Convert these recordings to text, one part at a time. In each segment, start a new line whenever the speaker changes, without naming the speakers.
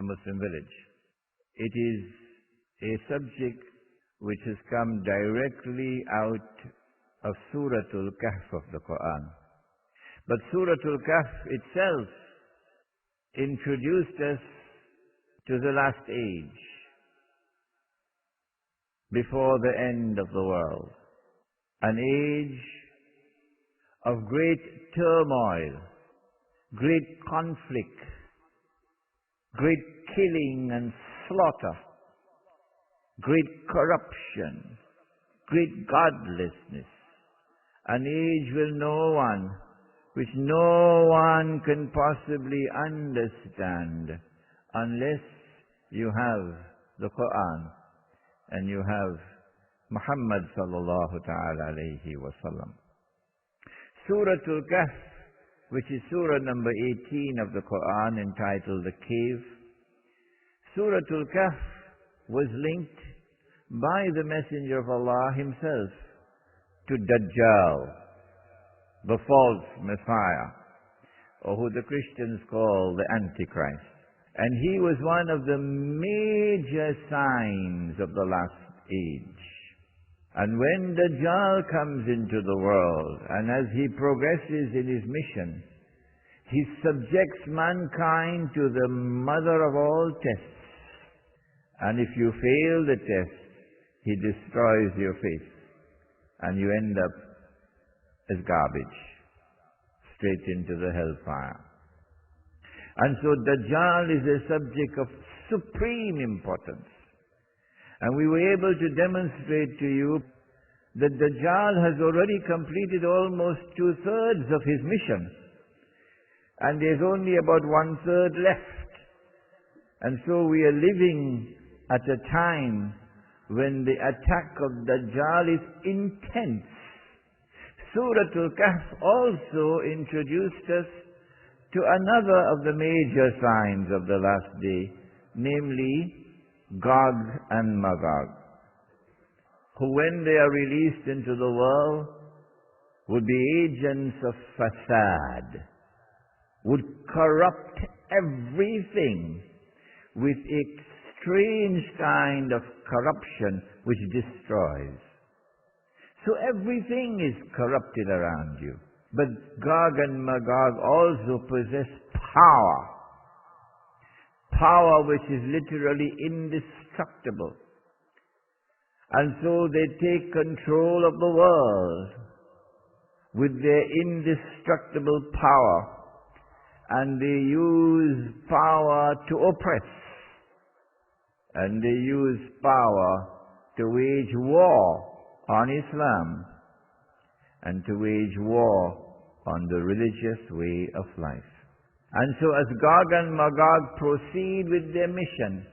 Muslim village. It is a subject which has come directly out of Suratul Kahf of the Quran. But Suratul Kahf itself introduced us to the last age, before the end of the world. An age of great turmoil, great conflict, great killing and slaughter, great corruption, great godlessness. An age which no one can possibly understand unless you have the Quran and you have Muhammad sallallahu ta'ala alayhi wa sallam. Suratul Kahf, which is surah number 18 of the Quran, entitled The Cave. Suratul Kahf was linked by the Messenger of Allah himself to Dajjal, the false Messiah, or who the Christians call the Antichrist. And he was one of the major signs of the last age. And when Dajjal comes into the world, and as he progresses in his mission, he subjects mankind to the mother of all tests. And if you fail the test, he destroys your faith, and you end up as garbage, straight into the hellfire. And so Dajjal is a subject of supreme importance. And we were able to demonstrate to you that Dajjal has already completed almost 2/3 of his mission. And there's only about 1/3 left. And so we are living at a time when the attack of Dajjal is intense. Suratul Kahf also introduced us to another of the major signs of the last day, namely Gog and Magog, who when they are released into the world would be agents of fasad, would corrupt everything with a strange kind of corruption which destroys. So everything is corrupted around you. But Gog and Magog also possess power. Power which is literally indestructible. And so they take control of the world with their indestructible power. And they use power to oppress. And they use power to wage war on Islam and to wage war on the religious way of life. And so as Gog and Magog proceed with their mission,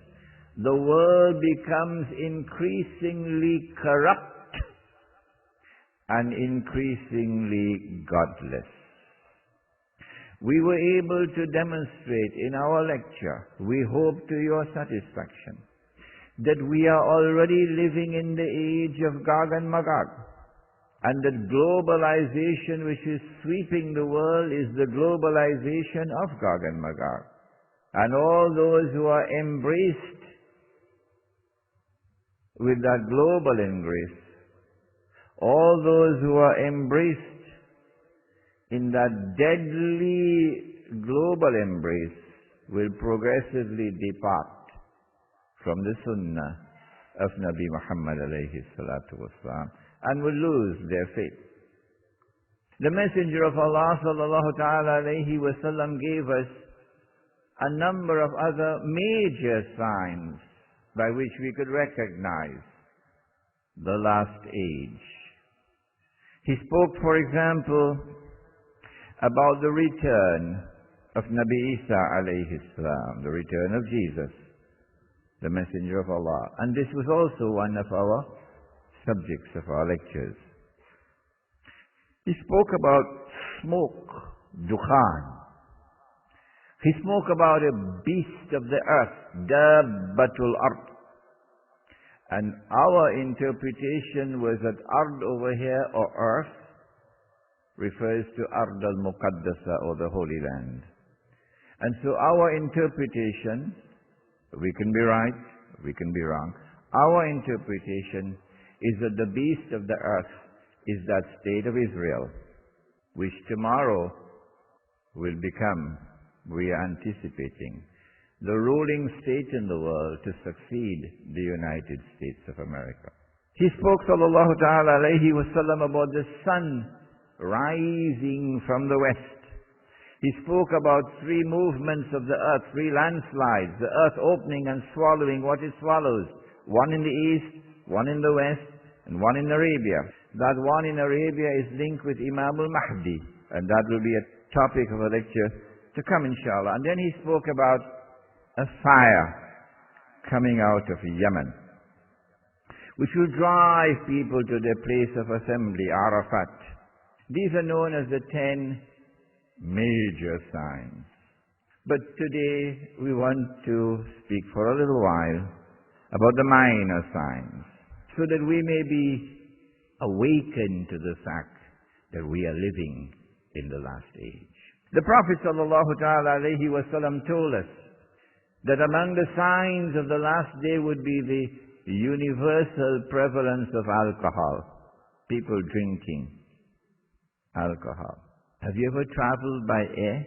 the world becomes increasingly corrupt and increasingly godless. We were able to demonstrate in our lecture, we hope to your satisfaction, that we are already living in the age of Gog and Magog, and that globalization which is sweeping the world is the globalization of Gog and Magog. And all those who are embraced with that global embrace, all those who are embraced in that deadly global embrace will progressively depart from the Sunnah of Nabi Muhammad alayhi salatu wasalam and will lose their faith. The Messenger of Allah sallallahu ta'ala alayhi wasallam gave us a number of other major signs by which we could recognize the last age. He spoke, for example, about the return of Nabi Isa alayhi salam, the return of Jesus, the Messenger of Allah. And this was also one of our subjects of our lectures. He spoke about smoke, dukhan. He spoke about a beast of the earth, dabbatul ard. And our interpretation was that ard over here, or earth, refers to Ard al-Muqaddasa, or the Holy Land. And so our interpretation We can be right, we can be wrong. Our interpretation is that the beast of the earth is that state of Israel, which tomorrow will become, we are anticipating, the ruling state in the world to succeed the United States of America. He spoke sallallahu ta'ala alayhi wa sallam about the sun rising from the west. He spoke about three movements of the earth, three landslides, the earth opening and swallowing what it swallows. One in the east, one in the west, and one in Arabia. That one in Arabia is linked with Imam al-Mahdi, and that will be a topic of a lecture to come, inshallah. And then he spoke about a fire coming out of Yemen, which will drive people to their place of assembly, Arafat. These are known as the 10 major signs. But today we want to speak for a little while about the minor signs, so that we may be awakened to the fact that we are living in the last age. The Prophet ﷺ told us that among the signs of the last day would be the universal prevalence of alcohol, people drinking alcohol. Have you ever traveled by air?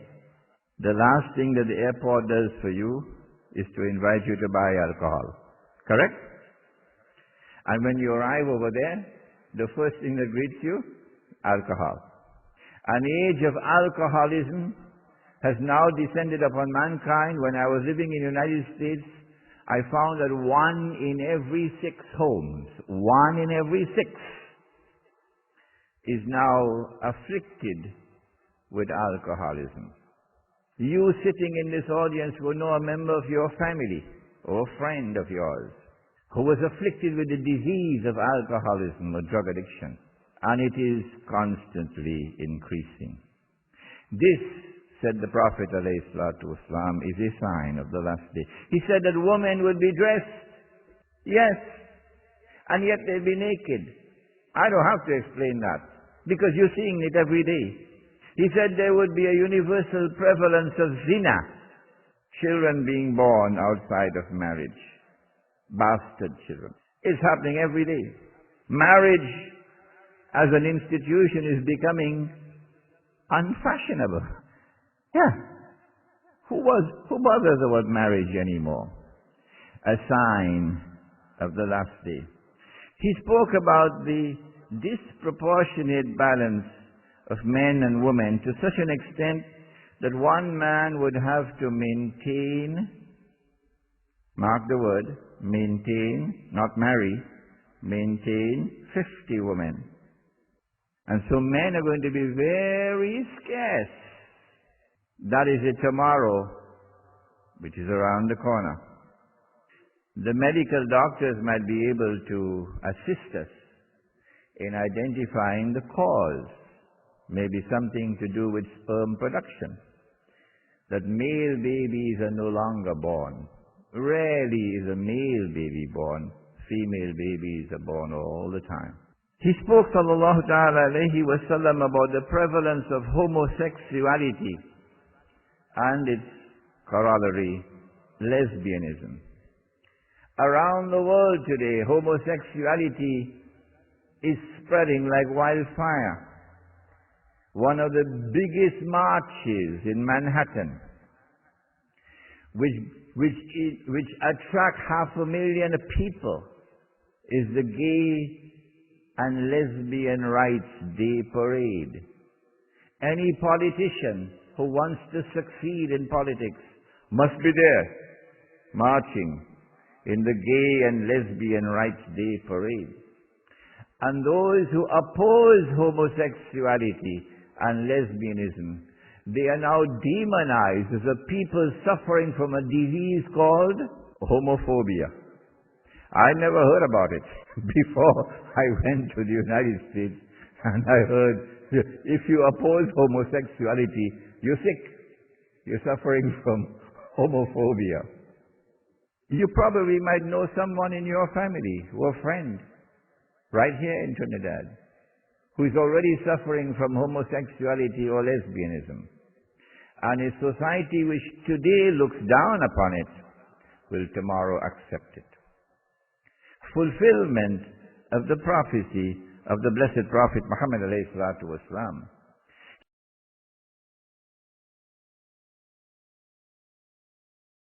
The last thing that the airport does for you is to invite you to buy alcohol. Correct? And when you arrive over there, the first thing that greets you, alcohol. An age of alcoholism has now descended upon mankind. When I was living in the United States, I found that 1 in every 6 homes, 1 in every 6, is now afflicted with alcoholism. You sitting in this audience will know a member of your family or a friend of yours who was afflicted with the disease of alcoholism or drug addiction, and it is constantly increasing. This, said the Prophet ﷺ, is a sign of the last day. He said that women would be dressed, yes, and yet they'll be naked. I don't have to explain that, because you're seeing it every day. He said there would be a universal prevalence of zina, children being born outside of marriage, bastard children. It's happening every day. Marriage as an institution is becoming unfashionable. Yeah. Who bothers about marriage anymore? A sign of the last day. He spoke about the disproportionate balance of men and women to such an extent that one man would have to maintain, mark the word, maintain, not marry, maintain 50 women. And so men are going to be very scarce. That is a tomorrow which is around the corner. The medical doctors might be able to assist us in identifying the cause. Maybe something to do with sperm production. That male babies are no longer born. Rarely is a male baby born. Female babies are born all the time. He spoke sallallahu ta'ala alayhi wa sallam about the prevalence of homosexuality and its corollary, lesbianism. Around the world today, homosexuality is spreading like wildfire. One of the biggest marches in Manhattan, which attract 500,000 people, is the Gay and Lesbian Rights Day Parade. Any politician who wants to succeed in politics must be there, marching in the Gay and Lesbian Rights Day Parade. And those who oppose homosexuality and lesbianism, they are now demonized as a people suffering from a disease called homophobia. I never heard about it before I went to the United States, and I heard, if you oppose homosexuality, you're sick. You're suffering from homophobia. You probably might know someone in your family or a friend right here in Trinidad who is already suffering from homosexuality or lesbianism. And a society which today looks down upon it will tomorrow accept it. Fulfillment of the prophecy of the blessed Prophet Muhammad alayhi salatu wasalam.